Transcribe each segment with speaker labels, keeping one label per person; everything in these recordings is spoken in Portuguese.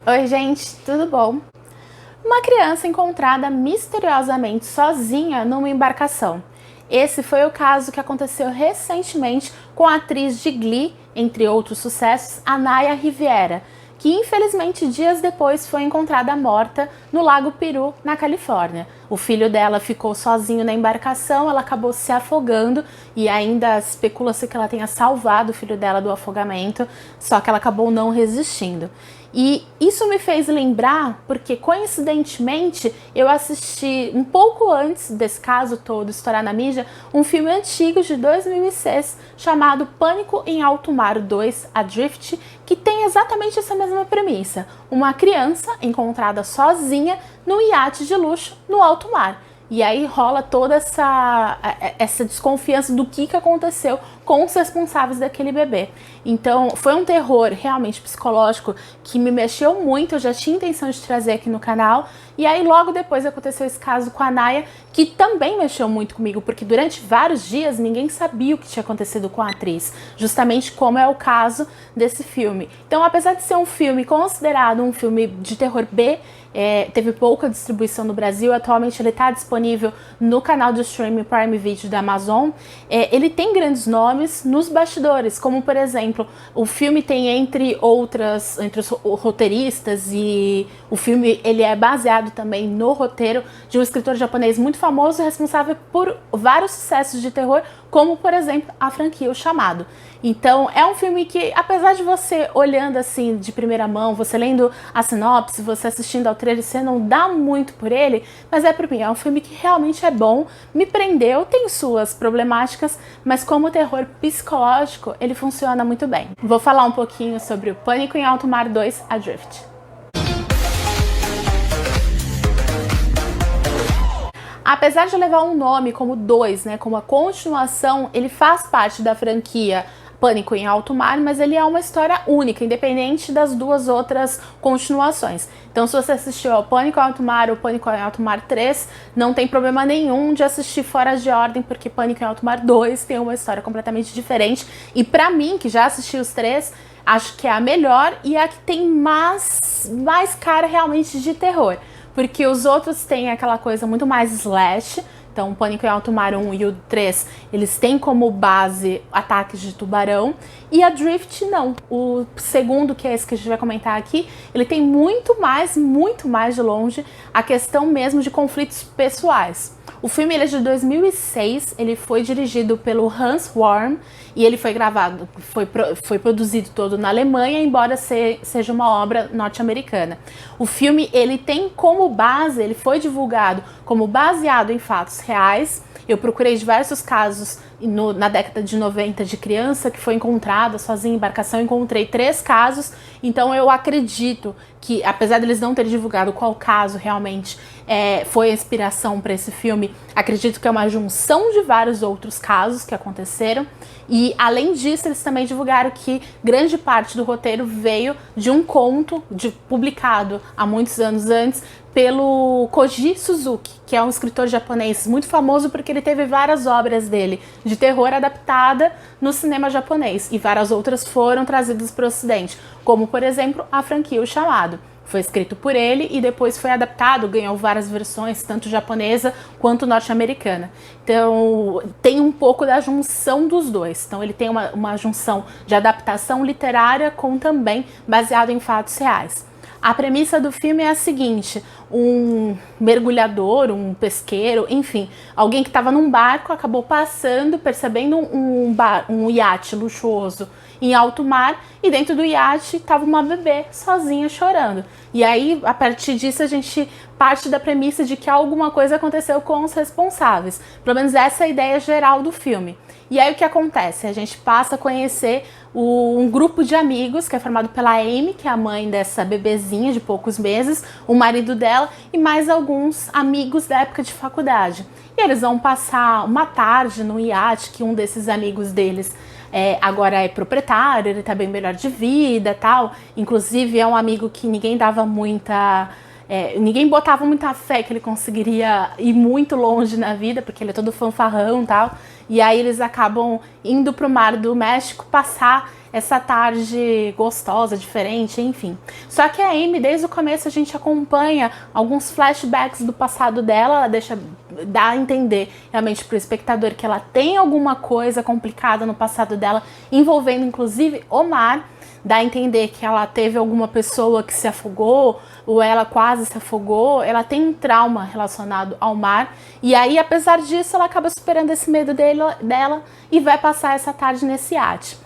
Speaker 1: Oi, gente, tudo bom? Uma criança encontrada misteriosamente sozinha numa embarcação. Esse foi o caso que aconteceu recentemente com a atriz de Glee, entre outros sucessos, Anaya Rivera, que infelizmente dias depois foi encontrada morta no Lago Piru, na Califórnia. O filho dela ficou sozinho na embarcação, ela acabou se afogando e ainda especula-se que ela tenha salvado o filho dela do afogamento, só que ela acabou não resistindo. E isso me fez lembrar porque, coincidentemente, eu assisti um pouco antes desse caso todo estourar na mídia, um filme antigo de 2006 chamado Pânico em Alto Mar 2, Adrift, que tem exatamente essa mesma premissa. Uma criança encontrada sozinha num iate de luxo no alto mar. E aí rola toda essa desconfiança do que aconteceu com os responsáveis daquele bebê. Então foi um terror realmente psicológico que me mexeu muito, eu já tinha intenção de trazer aqui no canal. E aí logo depois aconteceu esse caso com a Naya, que também mexeu muito comigo, porque durante vários dias ninguém sabia o que tinha acontecido com a atriz, justamente como é o caso desse filme. Então, apesar de ser um filme considerado um filme de terror B, teve pouca distribuição no Brasil, atualmente ele está disponível no canal de streaming Prime Video da Amazon. Ele tem grandes nomes nos bastidores, como por exemplo, o filme tem entre os roteiristas, e o filme ele é baseado também no roteiro de um escritor japonês muito famoso, responsável por vários sucessos de terror, como por exemplo a franquia O Chamado. Então é um filme que, apesar de você olhando assim de primeira mão, você lendo a sinopse, você assistindo ao trailer, você não dá muito por ele, mas pra mim é um filme que realmente é bom, me prendeu, tem suas problemáticas, mas como terror psicológico ele funciona muito bem. Vou falar um pouquinho sobre o Pânico em Alto Mar 2, Adrift. Apesar de levar um nome como 2, né, como a continuação, ele faz parte da franquia Pânico em Alto Mar, mas ele é uma história única, independente das duas outras continuações. Então, se você assistiu ao Pânico em Alto Mar ou Pânico em Alto Mar 3, não tem problema nenhum de assistir fora de ordem, porque Pânico em Alto Mar 2 tem uma história completamente diferente. E pra mim, que já assisti os três, acho que é a melhor e a que tem mais cara realmente de terror. Porque os outros têm aquela coisa muito mais slash. Então, o Pânico em Alto Mar 1 e o 3, eles têm como base ataques de tubarão. E a Drift, não. O segundo, que é esse que a gente vai comentar aqui, ele tem muito mais de longe, a questão mesmo de conflitos pessoais. O filme ele é de 2006, ele foi dirigido pelo Hans Worm e ele foi gravado, foi produzido todo na Alemanha, embora seja uma obra norte-americana. O filme ele tem como base, ele foi divulgado como baseado em fatos reais. Eu procurei diversos casos na década de 90 de criança que foi encontrada sozinha em embarcação, encontrei 3 casos, então eu acredito que, apesar deles não terem divulgado qual caso realmente foi a inspiração para esse filme, acredito que é uma junção de vários outros casos que aconteceram. E além disso, eles também divulgaram que grande parte do roteiro veio de um conto publicado há muitos anos antes pelo Koji Suzuki, que é um escritor japonês muito famoso porque ele teve várias obras dele de terror adaptada no cinema japonês, e várias outras foram trazidas para o ocidente, como por exemplo a franquia O Chamado. Foi escrito por ele e depois foi adaptado, ganhou várias versões, tanto japonesa quanto norte-americana. Então tem um pouco da junção dos dois. Então ele tem uma junção de adaptação literária com também baseado em fatos reais. A premissa do filme é a seguinte: um mergulhador, um pesqueiro, enfim, alguém que estava num barco acabou passando, percebendo um iate luxuoso em alto mar, e dentro do iate estava uma bebê sozinha chorando. E aí, a partir disso, a gente parte da premissa de que alguma coisa aconteceu com os responsáveis. Pelo menos essa é a ideia geral do filme. E aí o que acontece? A gente passa a conhecer um grupo de amigos que é formado pela Amy, que é a mãe dessa bebezinha de poucos meses, o marido dela e mais alguns amigos da época de faculdade. E eles vão passar uma tarde no iate que um desses amigos deles agora é proprietário, ele tá bem melhor de vida e tal. Inclusive é um amigo que ninguém dava muita Ninguém botava muita fé que ele conseguiria ir muito longe na vida, porque ele é todo fanfarrão e tal. E aí eles acabam indo pro Mar do México passar essa tarde gostosa, diferente, enfim. Só que a Amy, desde o começo, a gente acompanha alguns flashbacks do passado dela, ela dá a entender realmente pro espectador que ela tem alguma coisa complicada no passado dela, envolvendo inclusive o mar. Dá a entender que ela teve alguma pessoa que se afogou, ou ela quase se afogou, ela tem um trauma relacionado ao mar, e aí, apesar disso, ela acaba superando esse medo dela e vai passar essa tarde nesse iate.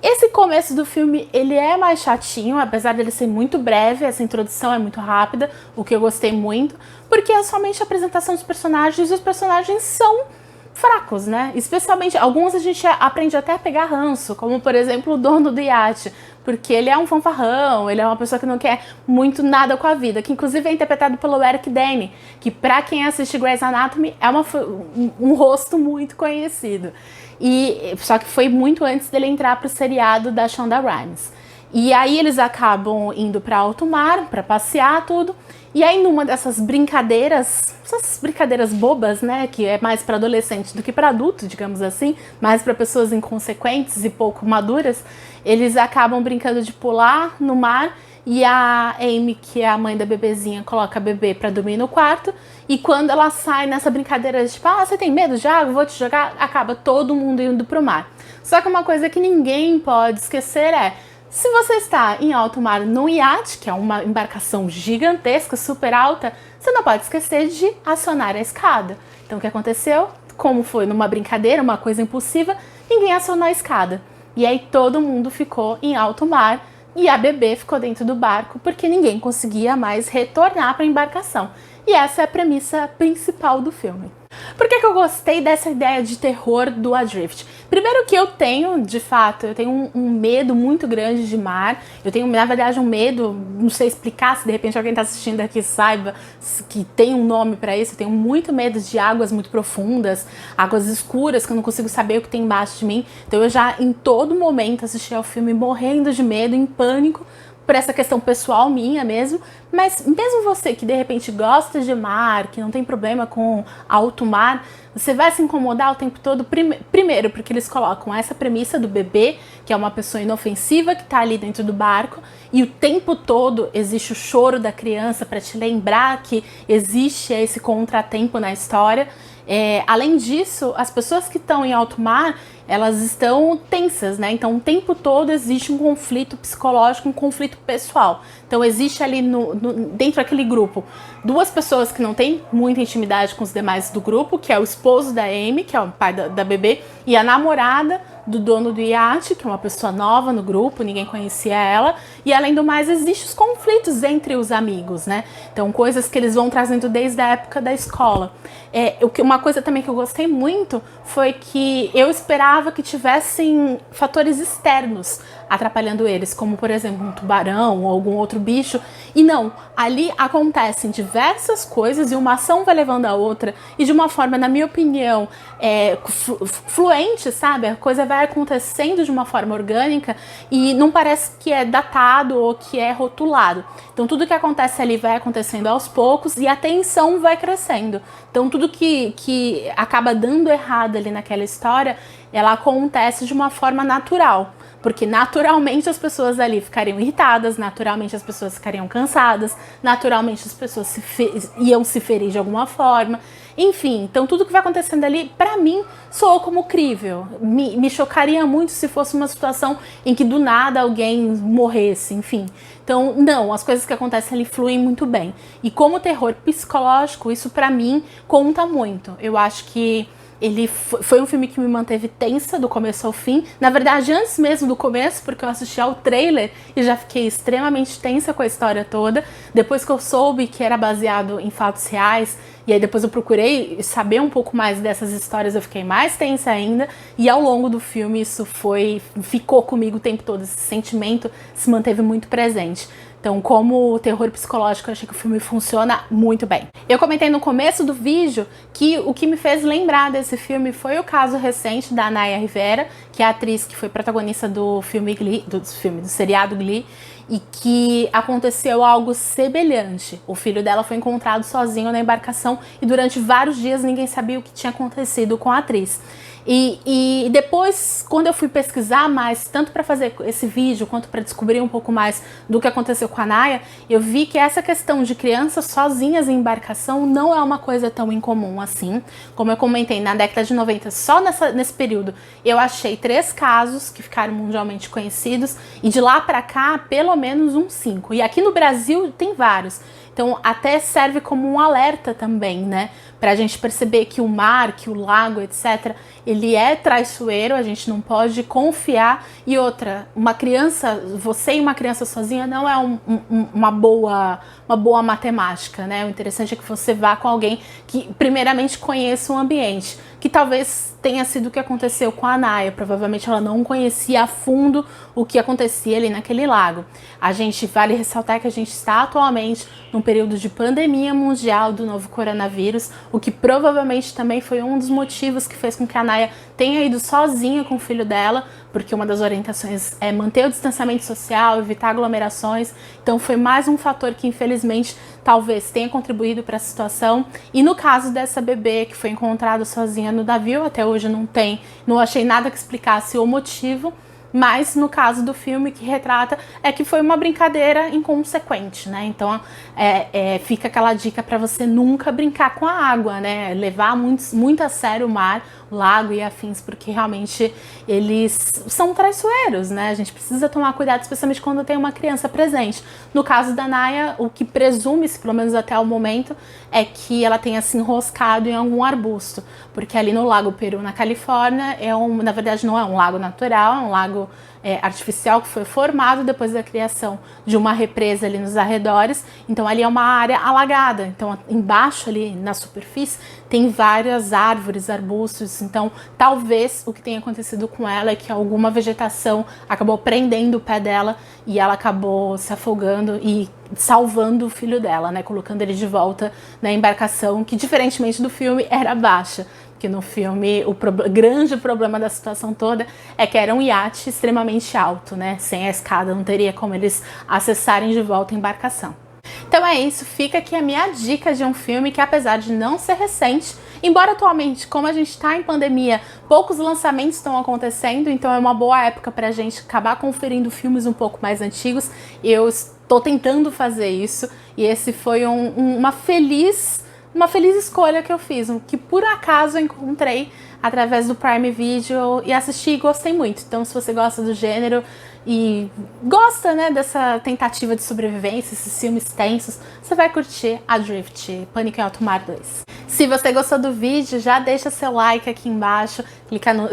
Speaker 1: Esse começo do filme, ele é mais chatinho, apesar dele ser muito breve, essa introdução é muito rápida, o que eu gostei muito, porque é somente a apresentação dos personagens, e os personagens são fracos, né? Especialmente, alguns a gente aprende até a pegar ranço, como, por exemplo, o dono do iate, porque ele é um fanfarrão, ele é uma pessoa que não quer muito nada com a vida, que inclusive é interpretado pelo Eric Dane, que pra quem assiste Grey's Anatomy é um rosto muito conhecido. Só que foi muito antes dele entrar pro seriado da Shonda Rhimes. E aí eles acabam indo para alto mar, para passear, tudo. E aí numa dessas brincadeiras, essas brincadeiras bobas, né, que é mais para adolescente do que para adulto, digamos assim, mais para pessoas inconsequentes e pouco maduras, eles acabam brincando de pular no mar. E a Amy, que é a mãe da bebezinha, coloca a bebê pra dormir no quarto. E quando ela sai nessa brincadeira de tipo, você tem medo de água? Vou te jogar. Acaba todo mundo indo pro mar. Só que uma coisa que ninguém pode esquecer é, se você está em alto mar num iate, que é uma embarcação gigantesca, super alta, você não pode esquecer de acionar a escada. Então o que aconteceu? Como foi numa brincadeira, uma coisa impulsiva, ninguém acionou a escada. E aí todo mundo ficou em alto mar. E a bebê ficou dentro do barco porque ninguém conseguia mais retornar para a embarcação. E essa é a premissa principal do filme. Por que eu gostei dessa ideia de terror do Adrift? Primeiro que eu tenho, de fato, eu tenho um medo muito grande de mar. Eu tenho, na verdade, um medo, não sei explicar, se de repente alguém está assistindo aqui saiba que tem um nome para isso. Eu tenho muito medo de águas muito profundas, águas escuras, que eu não consigo saber o que tem embaixo de mim. Então eu já, em todo momento, assisti ao filme morrendo de medo, em pânico, por essa questão pessoal minha mesmo, mas mesmo você que de repente gosta de mar, que não tem problema com alto mar, você vai se incomodar o tempo todo, primeiro porque eles colocam essa premissa do bebê, que é uma pessoa inofensiva que tá ali dentro do barco, e o tempo todo existe o choro da criança para te lembrar que existe esse contratempo na história. Além disso, as pessoas que estão em alto mar, elas estão tensas, né? Então o tempo todo existe um conflito psicológico, um conflito pessoal. Então existe ali dentro daquele grupo duas pessoas que não têm muita intimidade com os demais do grupo, que é o esposo da Amy, que é o pai da bebê, e a namorada do dono do iate, que é uma pessoa nova no grupo, ninguém conhecia ela, e além do mais existem os conflitos entre os amigos, né? Então coisas que eles vão trazendo desde a época da escola. Uma coisa também que eu gostei muito foi que eu esperava que tivessem fatores externos atrapalhando eles, como por exemplo um tubarão ou algum outro bicho, e não, ali acontecem diversas coisas e uma ação vai levando a outra, e de uma forma, na minha opinião, fluente, sabe? A coisa vai acontecendo de uma forma orgânica e não parece que é datado ou que é rotulado. Então tudo que acontece ali vai acontecendo aos poucos e a tensão vai crescendo. Então tudo que acaba dando errado ali naquela história, ela acontece de uma forma natural. Porque naturalmente as pessoas ali ficariam irritadas, naturalmente as pessoas ficariam cansadas, naturalmente as pessoas iam se ferir de alguma forma. Enfim, então tudo que vai acontecendo ali, pra mim, soou como crível. Me chocaria muito se fosse uma situação em que do nada alguém morresse, enfim. Então, não, as coisas que acontecem ali fluem muito bem. E como terror psicológico, isso pra mim conta muito. Eu acho que ele foi um filme que me manteve tensa do começo ao fim. Na verdade, antes mesmo do começo, porque eu assisti ao trailer e já fiquei extremamente tensa com a história toda. Depois que eu soube que era baseado em fatos reais, e aí depois eu procurei saber um pouco mais dessas histórias, eu fiquei mais tensa ainda. E ao longo do filme isso ficou comigo o tempo todo, esse sentimento se manteve muito presente. Então, como terror psicológico, eu achei que o filme funciona muito bem. Eu comentei no começo do vídeo que o que me fez lembrar desse filme foi o caso recente da Naya Rivera, que é a atriz que foi protagonista do filme Glee, do seriado Glee. e que aconteceu algo semelhante. O filho dela foi encontrado sozinho na embarcação e durante vários dias ninguém sabia o que tinha acontecido com a atriz. E depois, quando eu fui pesquisar mais, tanto para fazer esse vídeo quanto para descobrir um pouco mais do que aconteceu com a Naya, eu vi que essa questão de crianças sozinhas em embarcação não é uma coisa tão incomum assim. Como eu comentei, na década de 90, só nesse período, eu achei 3 casos que ficaram mundialmente conhecidos, e de lá para cá, pelo menos uns 5. E aqui no Brasil tem vários. Então até serve como um alerta também, né? Pra gente perceber que o mar, que o lago, etc., ele é traiçoeiro, a gente não pode confiar. E outra, uma criança, você e uma criança sozinha não é uma boa matemática, né? O interessante é que você vá com alguém que primeiramente conheça o ambiente, que talvez tenha sido o que aconteceu com a Naya. Provavelmente ela não conhecia a fundo o que acontecia ali naquele lago. Vale ressaltar que a gente está atualmente num período de pandemia mundial do novo coronavírus, o que provavelmente também foi um dos motivos que fez com que a Naya tenha ido sozinha com o filho dela, porque uma das orientações é manter o distanciamento social, evitar aglomerações. Então foi mais um fator que infelizmente talvez tenha contribuído para a situação. E no caso dessa bebê que foi encontrada sozinha no navio, até hoje não achei nada que explicasse o motivo. Mas no caso do filme que retrata é que foi uma brincadeira inconsequente, né? Então fica aquela dica para você nunca brincar com a água, né? Levar muito a sério o mar, o lago e afins, porque realmente eles são traiçoeiros, né? A gente precisa tomar cuidado, especialmente quando tem uma criança presente. No caso da Naya, o que presume-se, pelo menos até o momento, é que ela tenha se enroscado em algum arbusto, porque ali no Lago Peru, na Califórnia, na verdade não é um lago natural, é um lago artificial que foi formado depois da criação de uma represa ali nos arredores. Então ali é uma área alagada, então embaixo ali na superfície tem várias árvores, arbustos. Então talvez o que tenha acontecido com ela é que alguma vegetação acabou prendendo o pé dela e ela acabou se afogando e salvando o filho dela, né, colocando ele de volta na embarcação, que diferentemente do filme era baixa. Que no filme o grande problema da situação toda é que era um iate extremamente alto, né? Sem a escada não teria como eles acessarem de volta a embarcação. Então é isso, fica aqui a minha dica de um filme que, apesar de não ser recente, embora atualmente, como a gente está em pandemia, poucos lançamentos estão acontecendo, então é uma boa época para a gente acabar conferindo filmes um pouco mais antigos. Eu estou tentando fazer isso e esse foi uma feliz escolha que eu fiz, que por acaso eu encontrei através do Prime Video e assisti e gostei muito. Então, se você gosta do gênero e gosta, né, dessa tentativa de sobrevivência, esses filmes tensos, você vai curtir Adrift, Pânico em Alto Mar 2. Se você gostou do vídeo, já deixa seu like aqui embaixo,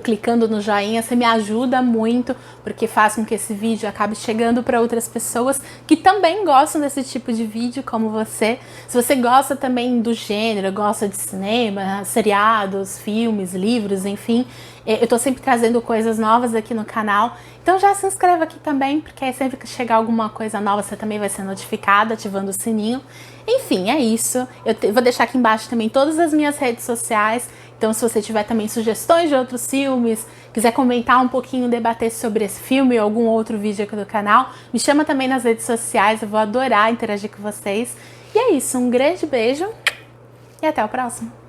Speaker 1: clicando no joinha, você me ajuda muito, porque faz com que esse vídeo acabe chegando para outras pessoas que também gostam desse tipo de vídeo, como você. Se você gosta também do gênero, gosta de cinema, seriados, filmes, livros, enfim, eu tô sempre trazendo coisas novas aqui no canal, então já se inscreva aqui também, porque aí sempre que chegar alguma coisa nova você também vai ser notificado, ativando o sininho. Enfim, é isso. Vou deixar aqui embaixo também todas as minhas redes sociais, então se você tiver também sugestões de outros filmes, quiser comentar um pouquinho, debater sobre esse filme ou algum outro vídeo aqui do canal, me chama também nas redes sociais, eu vou adorar interagir com vocês. E é isso, um grande beijo e até o próximo!